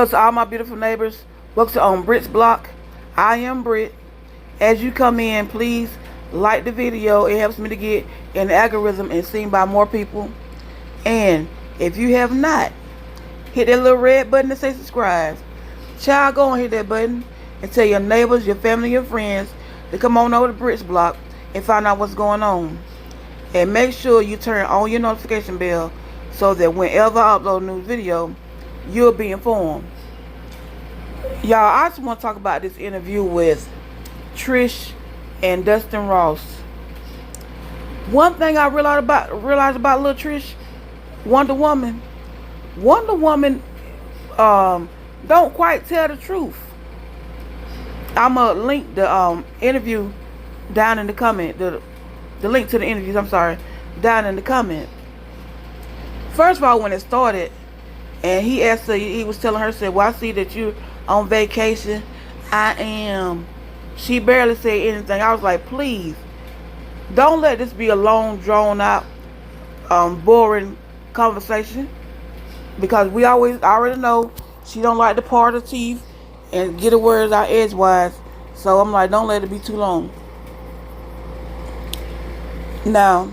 What's up to all my beautiful neighbors? Welcome to Brit's Block. I am Brit. As you come in, please like the video. It helps me to get in the algorithm and seen by more people. And if you have not, hit that little red button that says subscribe. Child, go and hit that button and tell your neighbors, your family, your friends to come on over to Brit's Block and find out what's going on. And make sure you turn on your notification bell so that whenever I upload a new video, you'll be informed. Y'all, I just want to talk about this interview with Trish and Dustin Ross. One thing I realized about little Trish, Wonder Woman don't quite tell the truth. I'ma link the interview down in the comment, the link to the interviews, I'm sorry, down in the comment. First of all, when it started, and he asked her, he was telling her, said, well, I see that you're on vacation. I am. She barely said anything. I was like, please, don't let this be a long, drawn out, boring conversation. Because we already know she don't like to part her teeth and get her words out edgewise. So I'm like, don't let it be too long. Now,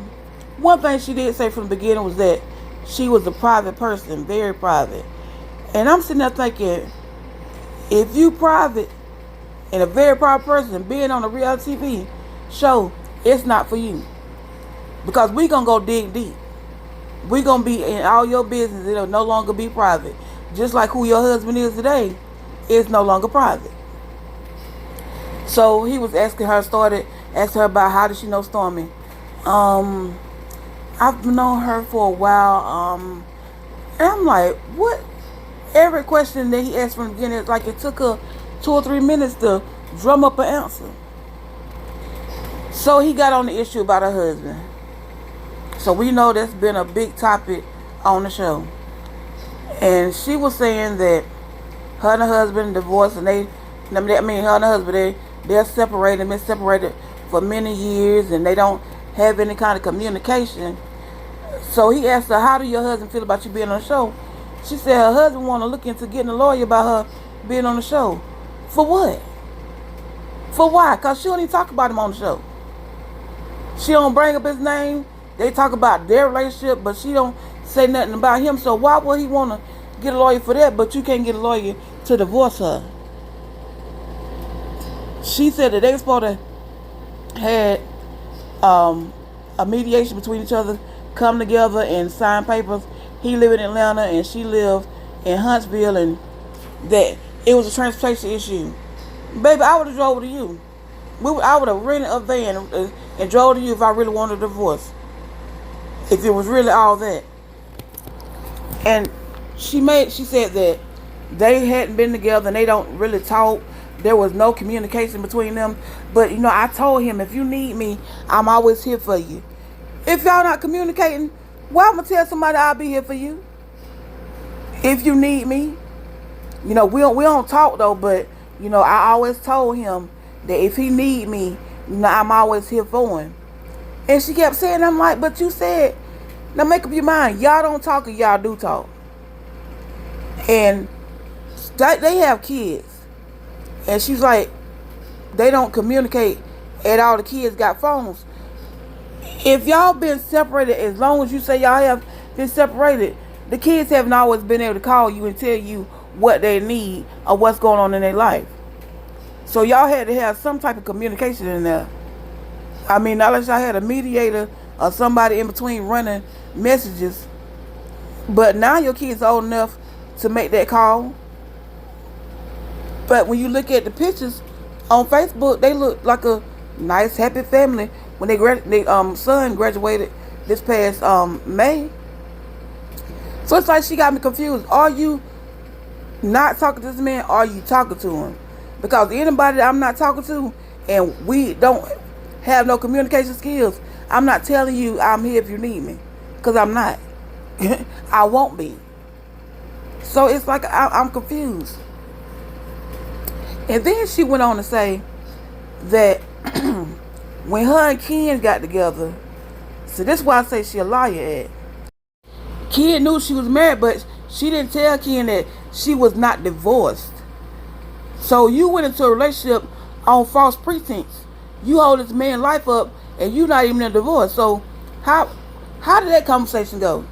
one thing she did say from the beginning was that she was a private person, very private. And I'm sitting there thinking, if you private and a very private person being on a reality TV show, it's not for you. Because we gonna go dig deep. We gonna be in all your business. It'll no longer be private. Just like who your husband is today, is no longer private. So he was asking her about how did she know Stormy. I've known her for a while, and I'm like, what? Every question that he asked from the beginning, it's like it took her 2 or 3 minutes to drum up an answer. So he got on the issue about her husband. So we know that's been a big topic on the show. And she was saying that her and her husband divorced, and her and her husband, they're separated, been separated for many years, and they don't have any kind of communication. So he asked her, how do your husband feel about you being on the show? She said her husband want to look into getting a lawyer about her being on the show. For what? For why? Because she don't even talk about him on the show. She don't bring up his name. They talk about their relationship, but she don't say nothing about him. So why would he want to get a lawyer for that, but you can't get a lawyer to divorce her? She said that they were supposed to had a mediation between each other, come together and sign papers. He lived in Atlanta and she lived in Huntsville, and that it was a transportation issue. Baby, I would have drove to you. I would have rented a van and drove to you if I really wanted a divorce. If it was really all that. And she said that they hadn't been together and they don't really talk. There was no communication between them. But, I told him, if you need me, I'm always here for you. If y'all not communicating, why I'm going to tell somebody I'll be here for you? If you need me. We don't talk though, but, I always told him that if he need me, I'm always here for him. And she kept saying, I'm like, but you said, now make up your mind. Y'all don't talk or y'all do talk. And they have kids. And she's like, they don't communicate and all the kids got phones. If y'all been separated, as long as you say y'all have been separated, the kids haven't always been able to call you and tell you what they need or what's going on in their life. So y'all had to have some type of communication in there. Unless y'all had a mediator or somebody in between running messages. But now your kids are old enough to make that call. But when you look at the pictures on Facebook, they look like a nice, happy family. When their son graduated this past May. So it's like she got me confused. Are you not talking to this man, or are you talking to him? Because anybody that I'm not talking to and we don't have no communication skills, I'm not telling you I'm here if you need me. Because I'm not. I won't be. So it's like I'm confused. And then she went on to say that when her and Ken got together, so this is why I say she a liar at. Ken knew she was married, but she didn't tell Ken that she was not divorced. So you went into a relationship on false pretense. You hold this man's life up, and you not even in a divorce. So how did that conversation go?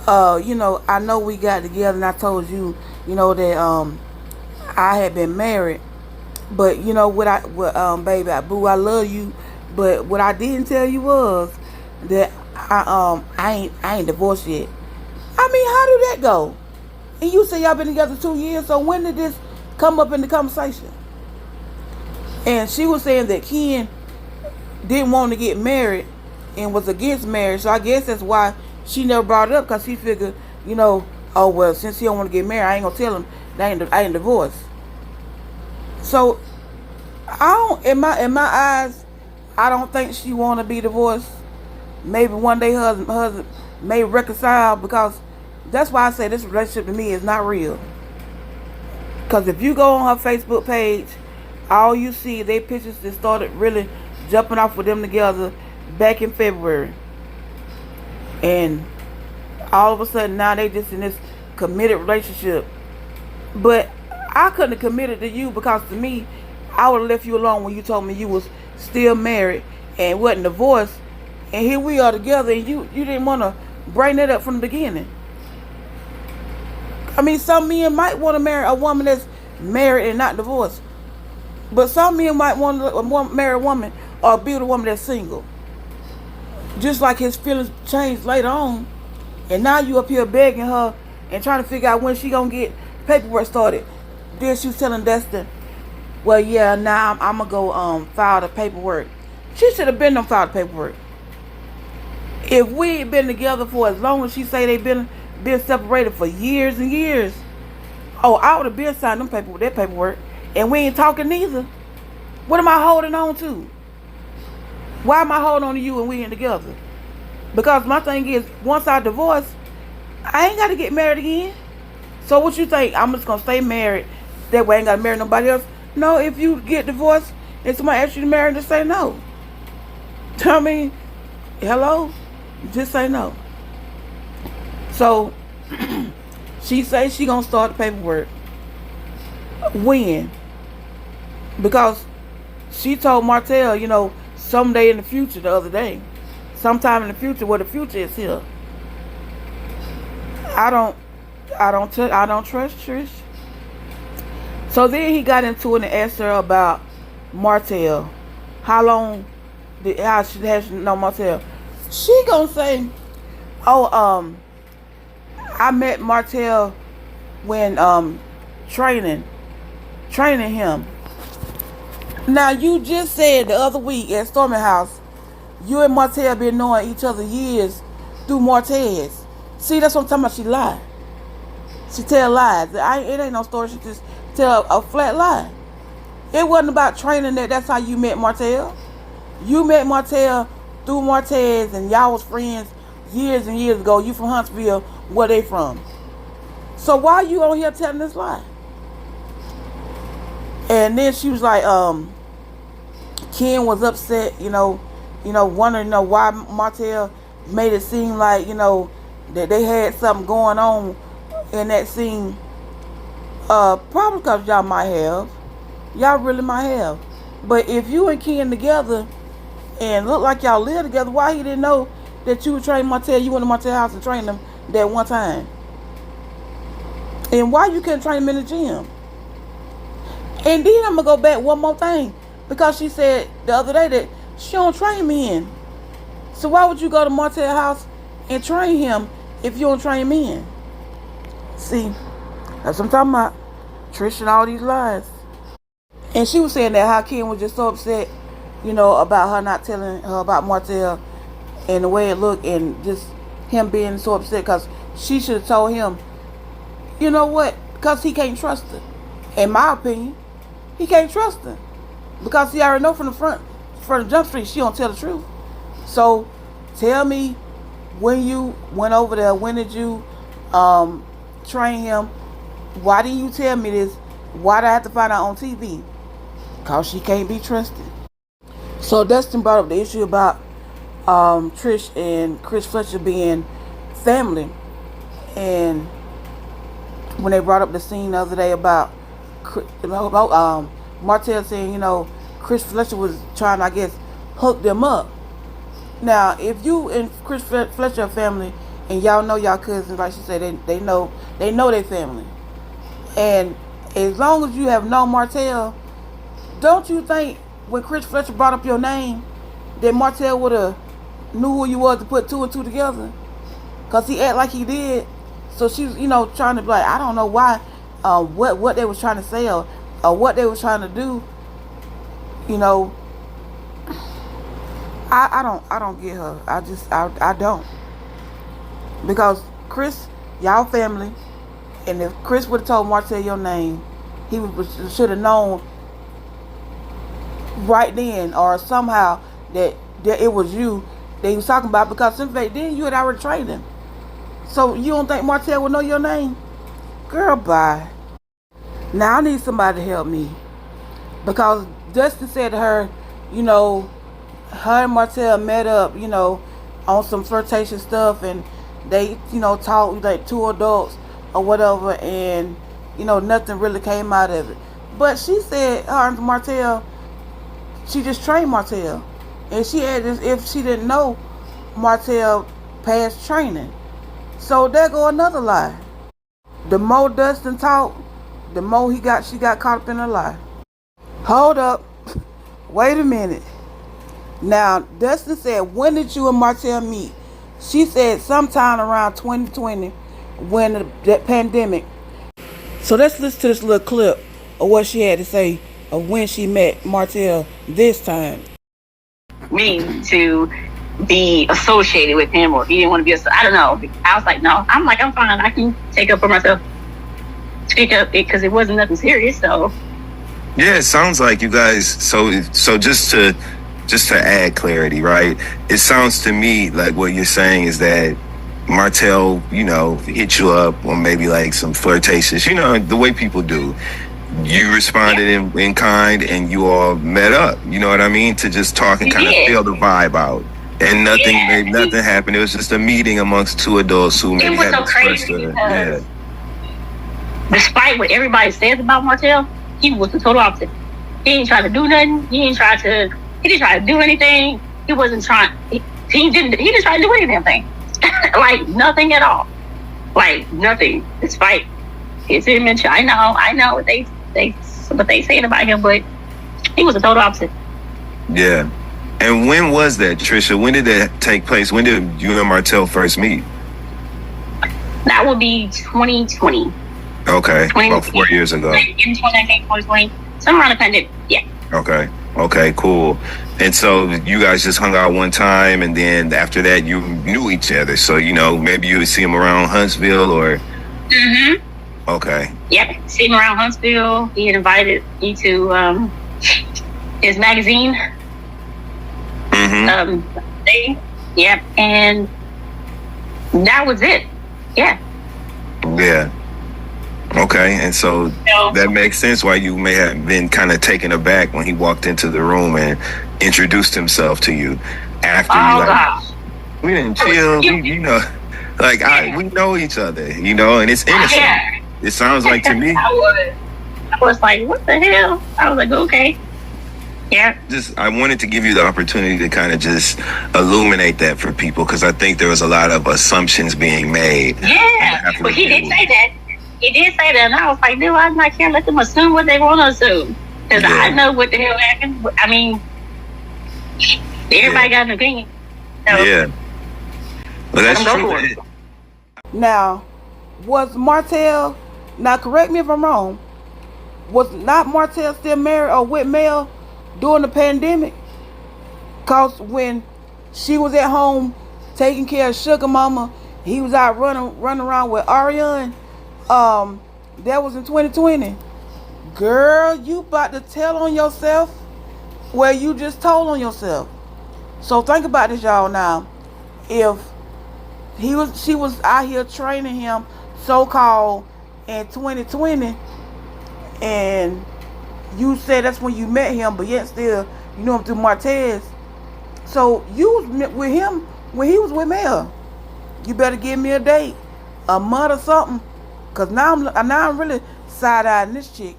I know we got together, and I told you, that I had been married, but baby, boo, I love you, but what I didn't tell you was that I ain't divorced yet. I mean, how did that go? And you say y'all been together 2 years, so when did this come up in the conversation? And she was saying that Ken didn't want to get married and was against marriage, so I guess that's why she never brought it up, because she figured, oh well, since he don't want to get married, I ain't gonna tell him that I ain't divorced. So in my eyes, I don't think she want to be divorced. Maybe one day her husband may reconcile, because that's why I say this relationship to me is not real. Because if you go on her Facebook page, all you see they pictures that started really jumping off with them together back in February, and all of a sudden now they just in this committed relationship. But I couldn't have committed to you, because to me, I would have left you alone when you told me you was still married and wasn't divorced, and here we are together, and you didn't want to bring that up from the beginning. I mean, some men might want to marry a woman that's married and not divorced, but some men might want to marry a woman or be with a woman that's single. Just like his feelings changed later on, and now you up here begging her and trying to figure out when she gonna get paperwork started. Then she was telling Dustin, well, yeah, now I'm gonna go file the paperwork. She should have been filed the paperwork. If we ain't been together for as long as she say they been separated for years and years, oh, I would have been signed that paperwork, and we ain't talking neither. What am I holding on to? Why am I holding on to you and we ain't together? Because my thing is, once I divorce, I ain't got to get married again. So what you think? I'm just gonna stay married, that way I ain't got to marry nobody else? No, if you get divorced and somebody asks you to marry, just say no. I mean, hello? Just say no. So she says she gonna start the paperwork. When? Because she told Martell, someday in the future, the other day, sometime in the future, where the future is here. I don't trust Trish. So then he got into it and asked her about Martell. How she has known Martell? She gonna say, oh, I met Martell when training him. Now, you just said the other week at Stormy House, you and Martell been knowing each other years through Martez. See, that's what I'm talking about. She lied. She tell lies. It ain't no story. She just tell a flat lie. It wasn't about training that's how you met Martell. You met Martell through Martez, and y'all was friends years and years ago. You from Huntsville. Where they from? So why you on here telling this lie? And then she was like, Ken was upset, wondering, why Martell made it seem like, that they had something going on in that scene. Probably because y'all might have. Y'all really might have. But if you and Ken together and look like y'all live together, why he didn't know that you would train Martell? You went to Martell's house and trained him that one time. And why you couldn't train him in the gym? And then I'm going to go back one more thing. Because she said the other day that she don't train me in. So why would you go to Martell's house and train him if you don't train me in? See, that's what I'm talking about. Trish and all these lies. And she was saying that how Ken was just so upset, about her not telling her about Martell and the way it looked, and just him being so upset because she should have told him, you know what, because he can't trust her. In my opinion, he can't trust her. Because he already know from the front of Jump Street, she don't tell the truth. So, tell me, when you went over there, when did you train him? Why didn't you tell me this? Why did I have to find out on TV? Because she can't be trusted. So, Dustin brought up the issue about Trish and Chris Fletcher being family. And when they brought up the scene the other day about Martell saying, Chris Fletcher was trying to, I guess, hook them up. Now, if you and Chris Fletcher are family, and y'all know y'all cousins, like she said, they know their family, and as long as you have known Martell, don't you think when Chris Fletcher brought up your name, that Martell would have knew who you was to put two and two together? Cause he act like he did. So she's, trying to be like, I don't know why, what they was trying to say or what they was trying to do. I don't get her. I don't. Because Chris, y'all family, and if Chris would have told Martell your name, he should have known right then or somehow that it was you that he was talking about, because in fact then you had already trained him. So you don't think Martell would know your name? Girl, bye. Now I need somebody to help me, because Dustin said to her, her and Martell met up, on some flirtation stuff, and they, talked like two adults or whatever, and nothing really came out of it. But she said her and Martell, she just trained Martell, and she had this, if she didn't know Martell past training. So there go another lie. The more Dustin talked, the more she got caught up in a lie. Hold up. Wait a minute. Now, Dustin said, when did you and Martell meet? She said sometime around 2020, when that pandemic. So let's listen to this little clip of what she had to say of when she met Martell this time. Me to be associated with him, or he didn't want to be I don't know. I was like, no. I'm fine. I can take up for myself. Speak up, because it wasn't nothing serious. So yeah, it sounds like you guys. So just to add clarity, right? It sounds to me like what you're saying is that Martell, hit you up on maybe like some flirtations, the way people do. You responded in kind, and you all met up. You know what I mean? To just talk and kind of feel the vibe out. And nothing happened. It was just a meeting amongst two adults who maybe had expressed it. Despite what everybody says about Martell, he was the total opposite. He didn't try to do nothing. He didn't try to do anything. He wasn't trying. He didn't try to do anything. Like nothing at all. Like nothing. Despite his image, I know what they saying about him, but he was the total opposite. Yeah. And when was that, Trisha? When did that take place? When did you and Martell first meet? That would be 2020. Okay, about 4 years ago. Like in 2019, 2020, somewhere around the pandemic. Yeah. Okay, cool. And so you guys just hung out one time, and then after that you knew each other. So, maybe you would see him around Huntsville or... Mm-hmm. Okay. Yep, see him around Huntsville. He had invited me to his magazine. Mm-hmm. Thing. Yep, and that was it. Yeah. Yeah. Okay, and so that makes sense why you may have been kind of taken aback when he walked into the room and introduced himself to you after we didn't chill, we know each other, and it's innocent. Yeah. It sounds like to me. I was like, what the hell? I was like, okay. Yeah. I wanted to give you the opportunity to kind of just illuminate that for people, because I think there was a lot of assumptions being made. Yeah, but he did say that. He did say that, and I was like, no, I'm not here. Let them assume what they want to assume, because I know what the hell happened. I mean, everybody got an opinion. So, yeah. Well, that's true. Now, was Martell, now correct me if I'm wrong, was not Martell still married or with Mel during the pandemic? Because when she was at home taking care of Sugar Mama, he was out running around with Ariane. That was in 2020. Girl, you about to tell on yourself where you just told on yourself. So think about this, y'all. Now, if she was out here training him, so-called, in 2020, and you said that's when you met him, but yet still you knew him through Martez. So you was with him when he was with Mel. You better give me a date, a month or something, Cause now I'm really side-eyeing this chick.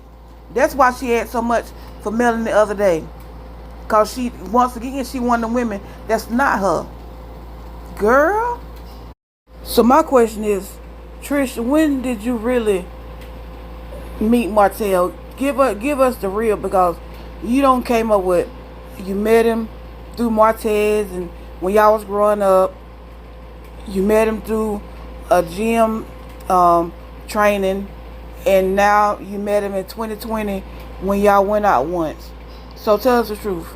That's why she had so much for Melanie the other day. Cause she, once again, she one of the women that's not her. Girl. So my question is, Trish, when did you really meet Martell? Give us the real, because you don't came up with, you met him through Martez, and when y'all was growing up, you met him through a gym training, and now you met him in 2020 when y'all went out once. So tell us the truth.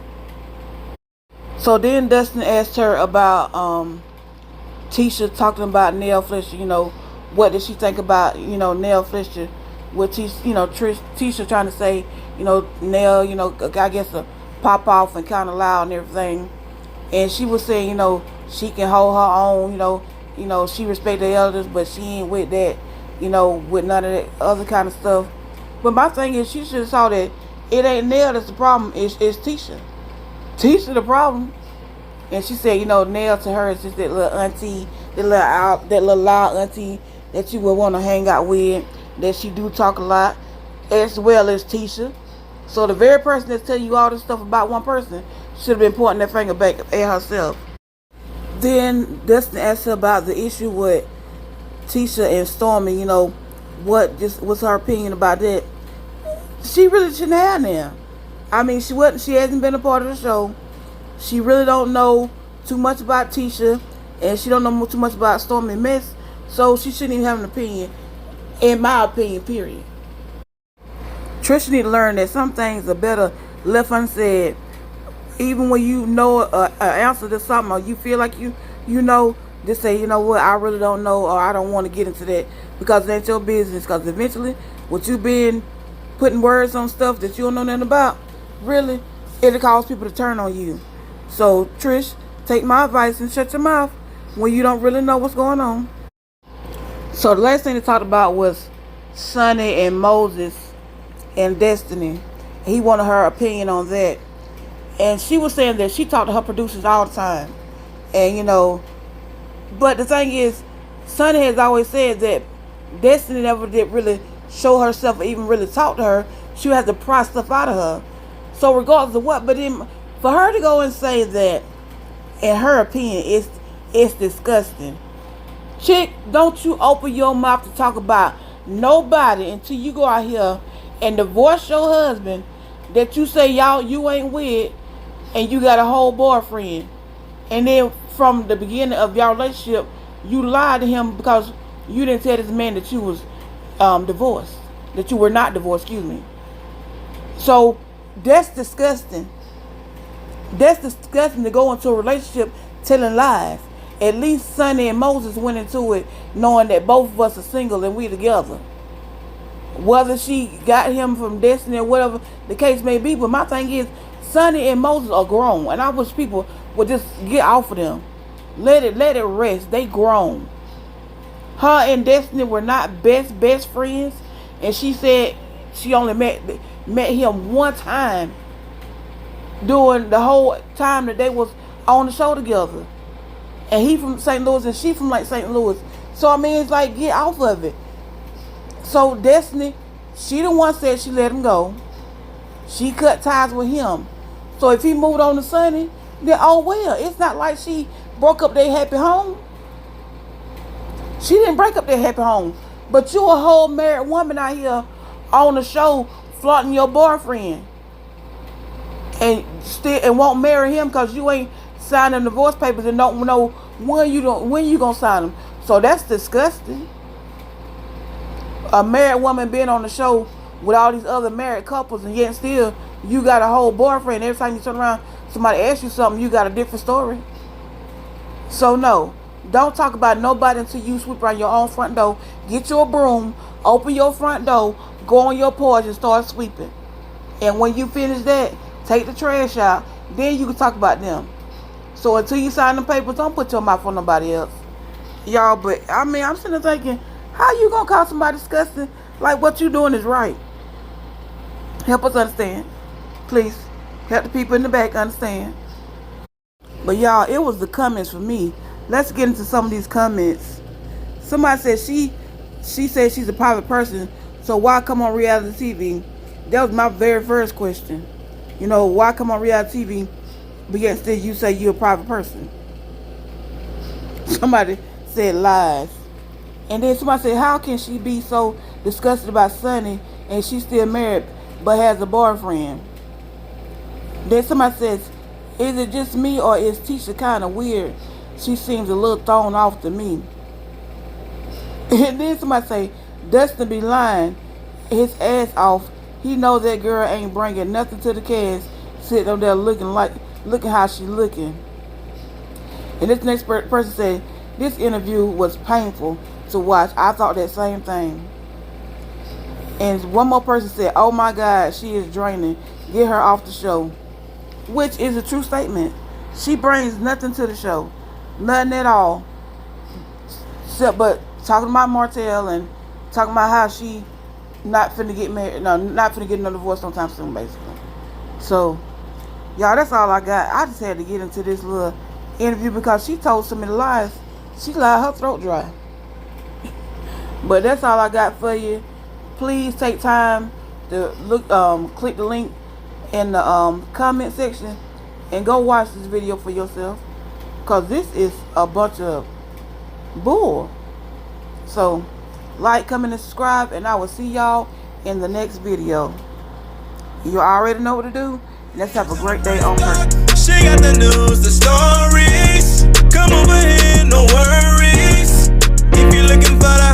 So then Dustin asked her about Tisha talking about Nail Fletcher. What did she think about Nail Fletcher with Tisha? Tisha trying to say Nail I guess a pop off and kind of loud and everything, and she was saying she can hold her own. She respect the elders, but she ain't with that. With none of that other kind of stuff. But my thing is, she should have saw that it ain't Nail that's the problem. It's Tisha. Tisha the problem. And she said, Nail to her is just that little auntie, that little loud auntie that you would want to hang out with, that she do talk a lot, as well as Tisha. So the very person that's telling you all this stuff about one person should have been pointing that finger back at herself. Then Dustin asked her about the issue with Tisha and Stormy. What's her opinion about that? She really shouldn't have now. I mean, she hasn't been a part of the show. She really don't know too much about Tisha, and she don't know too much about Stormy Mess, so she shouldn't even have an opinion, in my opinion, period. Trish need to learn that some things are better left unsaid. Even when you know an answer to something, or you feel like you just say, what, I really don't know, or I don't want to get into that, because it ain't your business. Because eventually, what you been putting words on stuff that you don't know nothing about, really, it'll cause people to turn on you. So, Trish, take my advice and shut your mouth when you don't really know what's going on. So, the last thing they talked about was Sonny and Moses and Destiny. He wanted her opinion on that. And she was saying that she talked to her producers all the time. And, but the thing is, Sonny has always said that Destiny never did really show herself or even really talk to her. She would have to pry stuff out of her. So, regardless of what, but then for her to go and say that, in her opinion, it's disgusting. Chick, don't you open your mouth to talk about nobody until you go out here and divorce your husband that you say you ain't with, and you got a whole boyfriend. And then from the beginning of your relationship, you lied to him because you didn't tell this man that you was divorced, that you were not divorced, excuse me. So that's disgusting. That's disgusting to go into a relationship telling lies. At least Sonny and Moses went into it knowing that both of us are single and we together. Whether she got him from Destiny or whatever the case may be, but my thing is, Sonny and Moses are grown, and I wish people would just get off of them. Let it rest. They grown. Her and Destiny were not best friends, and she said she only met him one time during the whole time that they was on the show together. And he from St. Louis and she from like St. Louis. So I mean, it's like, get off of it. So Destiny, she the one said she let him go. She cut ties with him. So if he moved on to Sonny, then oh well. It's not like she broke up their happy home. She didn't break up their happy home. But you a whole married woman out here on the show flaunting your boyfriend. And won't marry him because you ain't signed them divorce papers and don't know when you gonna sign them. So that's disgusting. A married woman being on the show with all these other married couples, and yet still you got a whole boyfriend. Every time you turn around, somebody asks you something, you got a different story. So no, don't talk about nobody until you sweep around your own front door. Get your broom, open your front door, go on your porch and start sweeping. And when you finish that, take the trash out. Then you can talk about them. So until you sign the papers, don't put your mouth on nobody else. Y'all, but I mean, I'm sitting there thinking, how you gonna call somebody disgusting like what you doing is right? Help us understand. Please, help the people in the back understand. But y'all, it was the comments for me. Let's get into some of these comments. Somebody said she said she's a private person, so why come on reality TV? That was my very first question. You know, why come on reality TV, but yet still you say you're a private person? Somebody said lies. And then somebody said, how can she be so disgusted about Sonny and she's still married but has a boyfriend? Then somebody says, is it just me or is Tisha kind of weird? She seems a little thrown off to me. And then somebody say, Dustin be lying his ass off. He knows that girl ain't bringing nothing to the cast, sitting up there looking how she looking. And this next person said, this interview was painful to watch. I thought that same thing. And one more person said, oh my God, she is draining. Get her off the show. Which is a true statement. She brings nothing to the show. Nothing at all. But talking about Martell and talking about how she not finna get married. No, not finna get another divorce sometime soon, basically. So, y'all, that's all I got. I just had to get into this little interview because she told so many lies. She lied her throat dry. But that's all I got for you. Please take time to look, click the link in the comment section and go watch this video for yourself, because this is a bunch of bull. So like, comment, and subscribe, and I will see y'all in the next video. You already know what to do. Let's have a great day on purpose. She got the news, the stories. Come over here, no worries. If you're looking for the